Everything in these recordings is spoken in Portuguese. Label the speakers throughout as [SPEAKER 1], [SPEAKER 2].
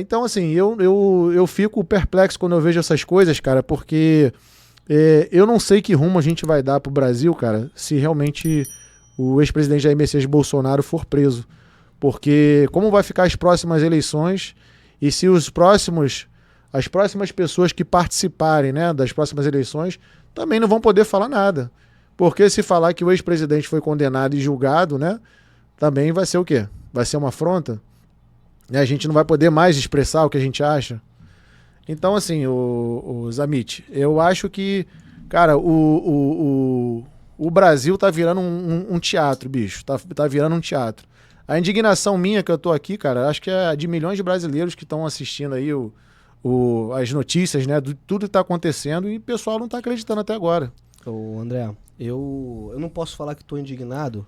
[SPEAKER 1] Então, assim, eu fico perplexo quando eu vejo essas coisas, cara, porque eu não sei que rumo a gente vai dar pro Brasil, cara, se realmente o ex-presidente Jair Messias Bolsonaro for preso. Porque como vai ficar as próximas eleições e se as próximas pessoas que participarem, né, das próximas eleições também não vão poder falar nada. Porque se falar que o ex-presidente foi condenado e julgado, né, também vai ser o quê? Vai ser uma afronta? E a gente não vai poder mais expressar o que a gente acha. Então, assim, o Zamit, eu acho que, cara, o Brasil tá virando um teatro, bicho. Tá virando um teatro. A indignação minha que eu tô aqui, cara, acho que é de milhões de brasileiros que estão assistindo aí as notícias, né, de tudo que tá acontecendo, e o pessoal não tá acreditando até agora.
[SPEAKER 2] Ô, André, eu não posso falar que tô indignado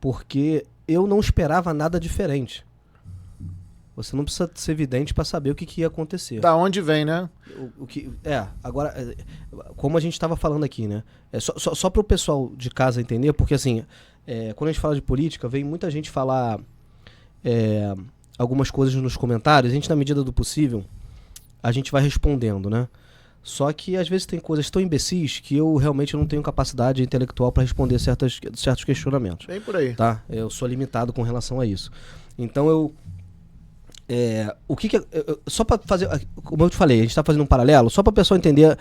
[SPEAKER 2] porque eu não esperava nada diferente. Você não precisa ser vidente para saber o que ia acontecer.
[SPEAKER 1] Da onde vem, né?
[SPEAKER 2] Agora, como a gente estava falando aqui, né? Só para o pessoal de casa entender, porque assim, quando a gente fala de política, vem muita gente falar algumas coisas nos comentários, a gente, na medida do possível, a gente vai respondendo, né? Só que às vezes tem coisas tão imbecis que eu realmente não tenho capacidade intelectual para responder certos questionamentos.
[SPEAKER 1] Bem por aí.
[SPEAKER 2] Tá? Eu sou limitado com relação a isso. Então só para fazer, como eu te falei, a gente está fazendo um paralelo, só para a pessoa entender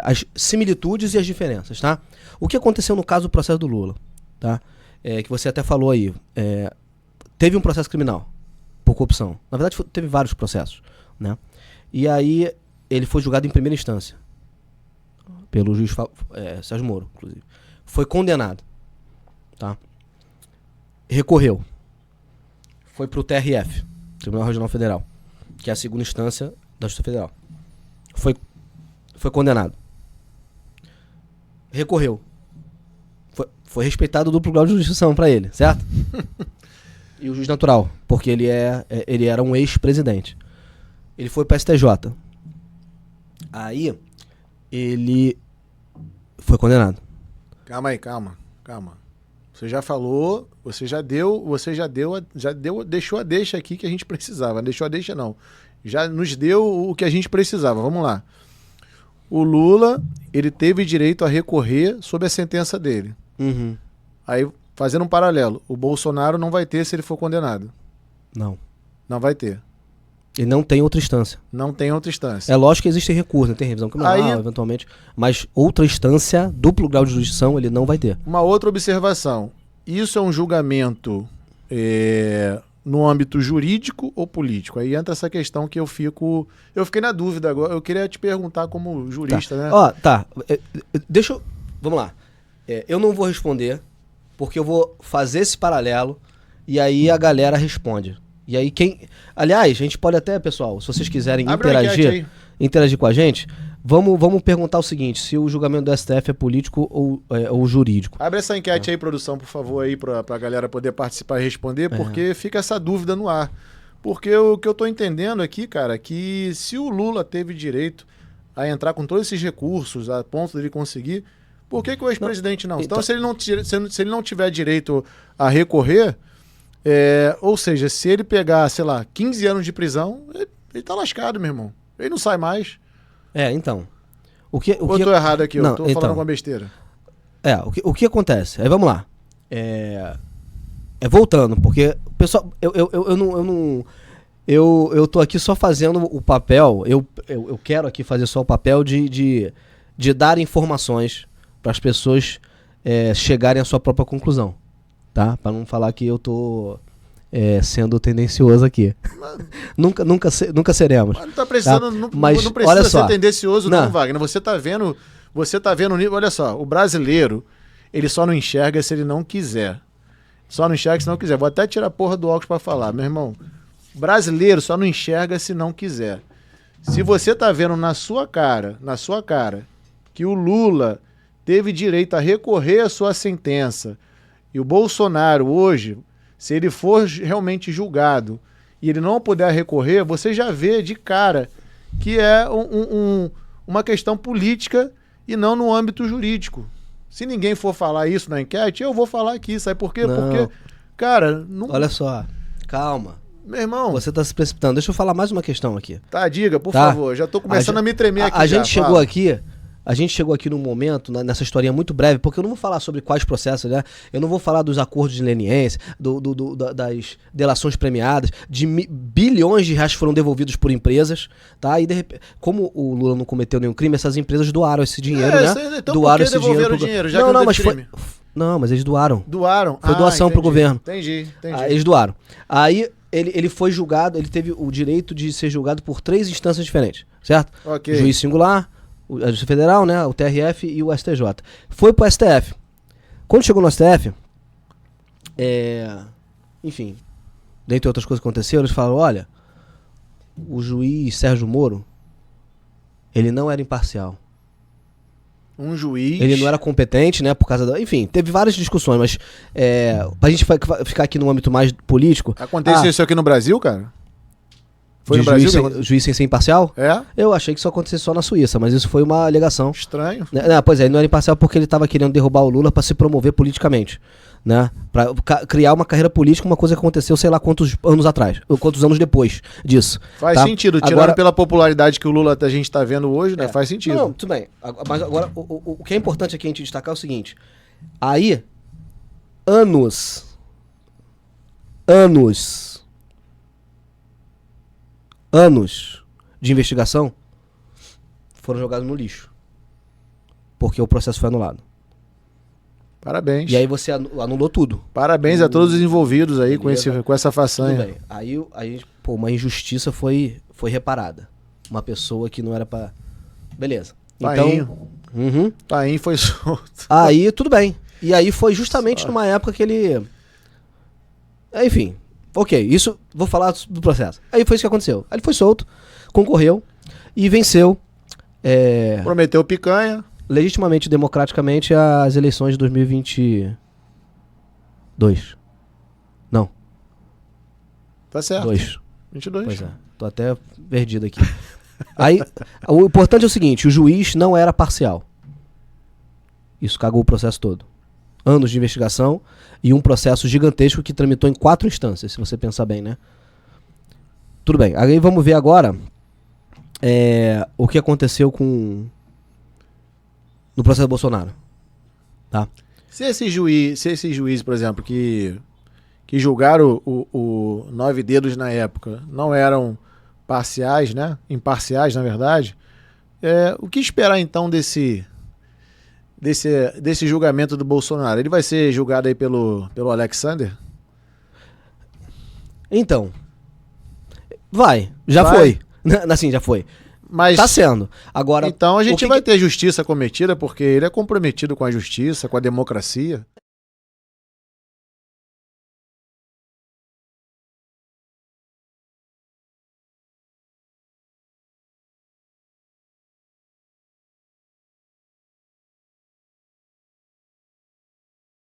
[SPEAKER 2] as similitudes e as diferenças, tá? O que aconteceu no caso do processo do Lula, tá? Que você até falou aí, teve um processo criminal por corrupção. Na verdade, teve vários processos, né? E aí ele foi julgado em primeira instância pelo juiz Sérgio Moro, inclusive. Foi condenado, tá? Recorreu. Foi pro TRF, Tribunal Regional Federal, que é a segunda instância da Justiça Federal. Foi condenado. Recorreu. Foi respeitado o duplo grau de jurisdição para ele, certo? E o juiz natural, porque ele era um ex-presidente. Ele foi para STJ. Aí ele foi condenado.
[SPEAKER 1] Calma aí, calma. Você já falou, deixou a deixa aqui que a gente precisava. Deixou a deixa não. Já nos deu o que a gente precisava. Vamos lá. O Lula, ele teve direito a recorrer sobre a sentença dele.
[SPEAKER 2] Uhum.
[SPEAKER 1] Aí, fazendo um paralelo, o Bolsonaro não vai ter se ele for condenado.
[SPEAKER 2] Não.
[SPEAKER 1] Não vai ter.
[SPEAKER 2] Ele não tem outra instância.
[SPEAKER 1] Não tem outra instância.
[SPEAKER 2] É lógico que existem recursos, né? Tem revisão criminal, eventualmente, mas outra instância, duplo grau de jurisdição, ele não vai ter.
[SPEAKER 1] Uma outra observação. Isso é um julgamento no âmbito jurídico ou político? Aí entra essa questão que eu fiquei na dúvida agora. Eu queria te perguntar como jurista, né?
[SPEAKER 2] Vamos lá. Eu não vou responder, porque eu vou fazer esse paralelo e aí a galera responde. E aí aliás, a gente pode até, pessoal, se vocês quiserem interagir com a gente, vamos perguntar o seguinte: se o julgamento do STF é político ou jurídico.
[SPEAKER 1] Abre essa enquete aí, produção, por favor, aí, pra galera poder participar e responder, porque fica essa dúvida no ar. Porque o que eu tô entendendo aqui, cara, é que se o Lula teve direito a entrar com todos esses recursos a ponto de ele conseguir, por que o ex-presidente não? Então, se ele não tiver direito a recorrer, ou seja, se ele pegar, sei lá, 15 anos de prisão, ele tá lascado, meu irmão. Ele não sai mais.
[SPEAKER 2] Então. Ou
[SPEAKER 1] eu tô errado aqui, eu tô falando alguma besteira.
[SPEAKER 2] O que acontece? Aí vamos lá. Voltando, porque o pessoal, eu tô aqui só fazendo o papel, eu quero aqui fazer só o papel de dar informações para as pessoas chegarem à sua própria conclusão, tá? Para não falar que eu tô sendo tendencioso aqui. nunca seremos.
[SPEAKER 1] Mas não tá precisando,
[SPEAKER 2] tá?
[SPEAKER 1] não
[SPEAKER 2] Mas,
[SPEAKER 1] precisa
[SPEAKER 2] olha
[SPEAKER 1] ser
[SPEAKER 2] só,
[SPEAKER 1] tendencioso não, Wagner. Você tá vendo o nível. Olha só, o brasileiro, ele só não enxerga se ele não quiser. Só não enxerga se não quiser. Vou até tirar a porra do óculos para falar, meu irmão. Brasileiro só não enxerga se não quiser. Se você tá vendo na sua cara, que o Lula teve direito a recorrer à sua sentença, e o Bolsonaro hoje, se ele for realmente julgado e ele não puder recorrer, você já vê de cara que é uma questão política e não no âmbito jurídico. Se ninguém for falar isso na enquete, eu vou falar aqui. Sabe por quê?
[SPEAKER 2] Não.
[SPEAKER 1] Porque, cara... Não...
[SPEAKER 2] Olha só, calma.
[SPEAKER 1] Meu irmão,
[SPEAKER 2] Você tá se precipitando. Deixa eu falar mais uma questão aqui.
[SPEAKER 1] tá, diga, por
[SPEAKER 2] Tá.
[SPEAKER 1] favor. Já tô começando a me tremer aqui.
[SPEAKER 2] A gente
[SPEAKER 1] já,
[SPEAKER 2] chegou
[SPEAKER 1] fala.
[SPEAKER 2] aqui. A gente chegou aqui num momento, nessa historinha muito breve, porque eu não vou falar sobre quais processos, né? Eu não vou falar dos acordos de leniência, das delações premiadas, bilhões de reais foram devolvidos por empresas, tá? E de repente, como o Lula não cometeu nenhum crime, essas empresas doaram esse dinheiro, né?
[SPEAKER 1] Então
[SPEAKER 2] Doaram
[SPEAKER 1] por que
[SPEAKER 2] esse
[SPEAKER 1] devolveram o
[SPEAKER 2] pro...
[SPEAKER 1] dinheiro, já
[SPEAKER 2] não,
[SPEAKER 1] que não
[SPEAKER 2] mas
[SPEAKER 1] teve crime?
[SPEAKER 2] Não, mas eles doaram.
[SPEAKER 1] Doaram?
[SPEAKER 2] Foi doação pro governo.
[SPEAKER 1] Entendi.
[SPEAKER 2] Aí eles doaram. Aí ele foi julgado, ele teve o direito de ser julgado por 3 instâncias diferentes, certo?
[SPEAKER 1] Ok.
[SPEAKER 2] Juiz singular, a Justiça Federal, né, o TRF e o STJ. Foi pro STF. Quando chegou no STF, enfim, dentre outras coisas que aconteceram, eles falaram, olha, o juiz Sérgio Moro, ele não era imparcial.
[SPEAKER 1] Um juiz...
[SPEAKER 2] Ele não era competente, né, por causa da... Enfim, teve várias discussões, mas pra gente ficar aqui no âmbito mais político...
[SPEAKER 1] Aconteceu isso aqui no Brasil, cara? Foi
[SPEAKER 2] de
[SPEAKER 1] no Brasil?
[SPEAKER 2] juiz sem ser imparcial?
[SPEAKER 1] É?
[SPEAKER 2] Eu achei que isso acontecesse só na Suíça, mas isso foi uma alegação.
[SPEAKER 1] Estranho.
[SPEAKER 2] Pois é, ele não era imparcial porque ele estava querendo derrubar o Lula para se promover politicamente, né? Para criar uma carreira política, uma coisa que aconteceu sei lá quantos anos atrás, ou quantos anos depois disso.
[SPEAKER 1] Faz
[SPEAKER 2] tá?
[SPEAKER 1] sentido, tirando
[SPEAKER 2] Agora,
[SPEAKER 1] pela popularidade que o Lula a gente tá vendo hoje, né? Faz sentido.
[SPEAKER 2] Não, tudo bem. Mas agora, o que é importante aqui a gente destacar é o seguinte. Aí, anos de investigação foram jogados no lixo. Porque o processo foi anulado.
[SPEAKER 1] Parabéns.
[SPEAKER 2] E aí você anulou tudo.
[SPEAKER 1] Parabéns a todos os envolvidos aí com
[SPEAKER 2] Beleza.
[SPEAKER 1] essa
[SPEAKER 2] Tudo
[SPEAKER 1] façanha.
[SPEAKER 2] bem. Aí uma injustiça foi reparada. Uma pessoa que não era pra... Beleza.
[SPEAKER 1] Painho.
[SPEAKER 2] Então...
[SPEAKER 1] Painho foi solto.
[SPEAKER 2] Aí, tudo bem. E aí foi justamente numa época que ele... Enfim, ok, isso, vou falar do processo. Aí foi isso que aconteceu. Aí ele foi solto, concorreu e venceu
[SPEAKER 1] Prometeu picanha.
[SPEAKER 2] legitimamente, democraticamente, as eleições de 2022. Não,
[SPEAKER 1] Tá certo.
[SPEAKER 2] 2.
[SPEAKER 1] 22.
[SPEAKER 2] Pois é, tô até perdido aqui. Aí, o importante é o seguinte, o juiz não era parcial. Isso cagou o processo todo. Anos de investigação e um processo gigantesco que tramitou em 4 instâncias, se você pensar bem, né? Tudo bem, aí vamos ver agora o que aconteceu no processo Bolsonaro. Tá?
[SPEAKER 1] Se esse juiz, por exemplo, que julgaram o 9 Dedos na época, não eram parciais, né? Imparciais, na verdade, o que esperar então desse julgamento do Bolsonaro? Ele vai ser julgado aí pelo Alexander?
[SPEAKER 2] Então, já
[SPEAKER 1] Vai?
[SPEAKER 2] foi. Assim, já foi.
[SPEAKER 1] Mas
[SPEAKER 2] Tá sendo. Agora,
[SPEAKER 1] então a
[SPEAKER 2] o
[SPEAKER 1] gente
[SPEAKER 2] que
[SPEAKER 1] vai ter justiça cometida porque ele é comprometido com a justiça, com a democracia.